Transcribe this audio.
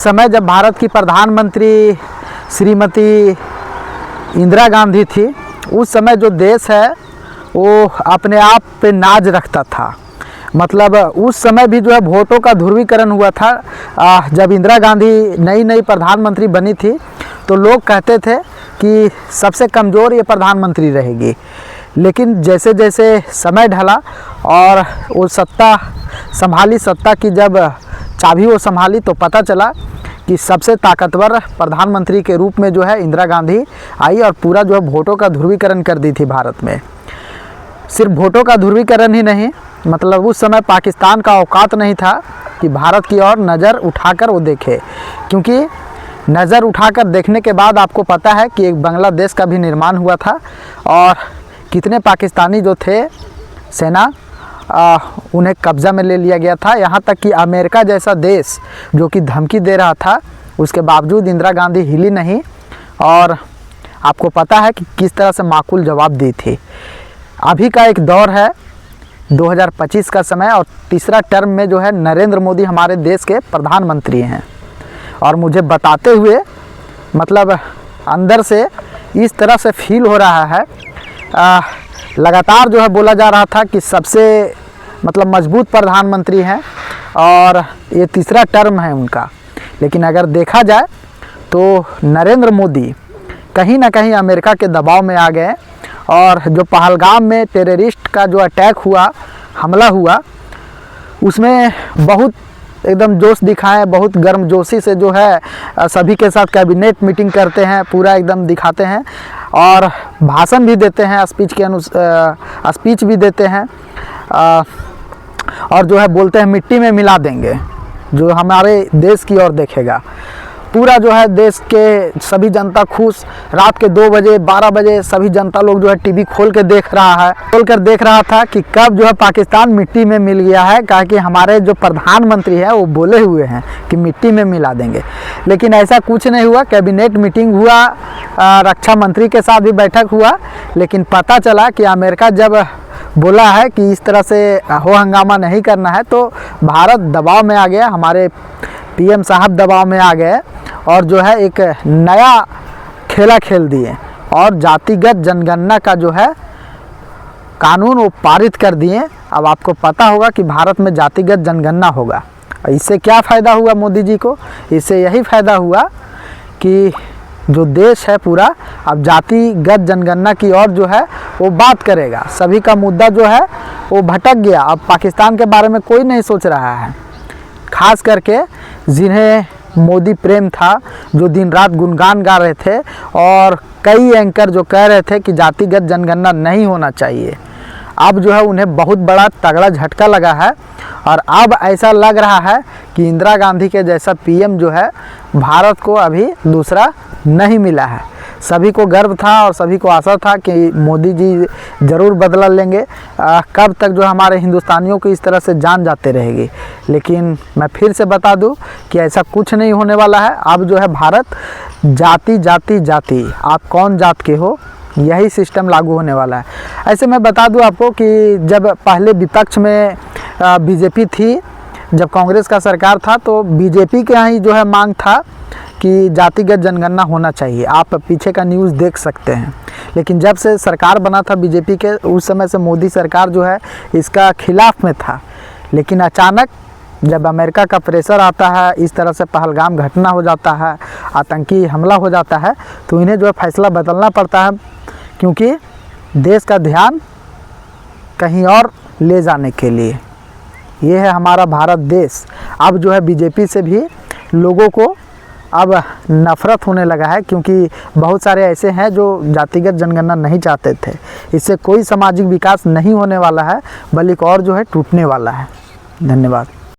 समय जब भारत की प्रधानमंत्री श्रीमती इंदिरा गांधी थी, उस समय जो देश है वो अपने आप पे नाज रखता था। मतलब उस समय भी जो है वोटों का ध्रुवीकरण हुआ था। जब इंदिरा गांधी नई प्रधानमंत्री बनी थी तो लोग कहते थे कि सबसे कमज़ोर ये प्रधानमंत्री रहेगी, लेकिन जैसे जैसे समय ढला और वो सत्ता संभाली, सत्ता की जब चाबी वो संभाली तो पता चला कि सबसे ताकतवर प्रधानमंत्री के रूप में जो है इंदिरा गांधी आई और पूरा जो है वोटों का ध्रुवीकरण कर दी थी भारत में। सिर्फ वोटों का ध्रुवीकरण ही नहीं, मतलब उस समय पाकिस्तान का औकात नहीं था कि भारत की ओर नज़र उठाकर वो देखे, क्योंकि नज़र उठाकर देखने के बाद आपको पता है कि एक बांग्लादेश का भी निर्माण हुआ था और कितने पाकिस्तानी जो थे सेना उन्हें कब्ज़ा में ले लिया गया था। यहाँ तक कि अमेरिका जैसा देश जो कि धमकी दे रहा था, उसके बावजूद इंदिरा गांधी हिली नहीं और आपको पता है कि किस तरह से माकूल जवाब दी थी। अभी का एक दौर है 2025 का समय और तीसरा टर्म में जो है नरेंद्र मोदी हमारे देश के प्रधानमंत्री हैं और मुझे बताते हुए मतलब अंदर से इस तरह से फील हो रहा है। लगातार जो है बोला जा रहा था कि सबसे मतलब मजबूत प्रधानमंत्री हैं और ये तीसरा टर्म है उनका, लेकिन अगर देखा जाए तो नरेंद्र मोदी कहीं ना कहीं अमेरिका के दबाव में आ गए और जो पहलगाम में टेररिस्ट का जो अटैक हुआ, हमला हुआ, उसमें बहुत एकदम जोश दिखाएं, बहुत गर्मजोशी से जो है सभी के साथ कैबिनेट मीटिंग करते हैं, पूरा एकदम दिखाते हैं और भाषण भी देते हैं, स्पीच भी देते हैं और जो है बोलते हैं मिट्टी में मिला देंगे जो हमारे देश की ओर देखेगा। पूरा जो है देश के सभी जनता खुश, रात के 2 बजे 12 बजे सभी जनता लोग जो है टीवी खोल कर देख रहा था कि कब जो है पाकिस्तान मिट्टी में मिल गया है, कहा कि हमारे जो प्रधानमंत्री है वो बोले हुए हैं कि मिट्टी में मिला देंगे, लेकिन ऐसा कुछ नहीं हुआ। कैबिनेट मीटिंग हुआ, रक्षा मंत्री के साथ भी बैठक हुआ, लेकिन पता चला कि अमेरिका जब बोला है कि इस तरह से हो हंगामा नहीं करना है तो भारत दबाव में आ गया, हमारे पीएम साहब दबाव में आ गए और जो है एक नया खेला खेल दिए और जातिगत जनगणना का जो है कानून वो पारित कर दिए। अब आपको पता होगा कि भारत में जातिगत जनगणना होगा। इससे क्या फ़ायदा हुआ मोदी जी को? इससे यही फ़ायदा हुआ कि जो देश है पूरा अब जातिगत जनगणना की ओर जो है वो बात करेगा। सभी का मुद्दा जो है वो भटक गया, अब पाकिस्तान के बारे में कोई नहीं सोच रहा है, खास करके जिन्हें मोदी प्रेम था, जो दिन रात गुणगान गा रहे थे और कई एंकर जो कह रहे थे कि जातिगत जनगणना नहीं होना चाहिए। अब जो है उन्हें बहुत बड़ा तगड़ा झटका लगा है और अब ऐसा लग रहा है कि इंदिरा गांधी के जैसा पीएम जो है भारत को अभी दूसरा नहीं मिला है। सभी को गर्व था और सभी को आशा था कि मोदी जी ज़रूर बदला लेंगे। कब तक जो हमारे हिंदुस्तानियों को इस तरह से जान जाते रहेगी, लेकिन मैं फिर से बता दूं कि ऐसा कुछ नहीं होने वाला है। अब जो है भारत जाति जाति जाति, आप कौन जात के हो, यही सिस्टम लागू होने वाला है। ऐसे मैं बता दूं आपको कि जब पहले विपक्ष में बीजेपी थी, जब कांग्रेस का सरकार था तो बीजेपी के यहाँ ही जो है मांग था कि जातिगत जनगणना होना चाहिए। आप पीछे का न्यूज़ देख सकते हैं, लेकिन जब से सरकार बना था बीजेपी के, उस समय से मोदी सरकार जो है इसका खिलाफ में था। लेकिन अचानक जब अमेरिका का प्रेशर आता है, इस तरह से पहलगाम घटना हो जाता है, आतंकी हमला हो जाता है, तो इन्हें जो है फैसला बदलना पड़ता है, क्योंकि देश का ध्यान कहीं और ले जाने के लिए। ये है हमारा भारत देश। अब जो है बीजेपी से भी लोगों को अब नफ़रत होने लगा है, क्योंकि बहुत सारे ऐसे हैं जो जातिगत जनगणना नहीं चाहते थे। इससे कोई सामाजिक विकास नहीं होने वाला है, बल्कि और जो है टूटने वाला है। धन्यवाद।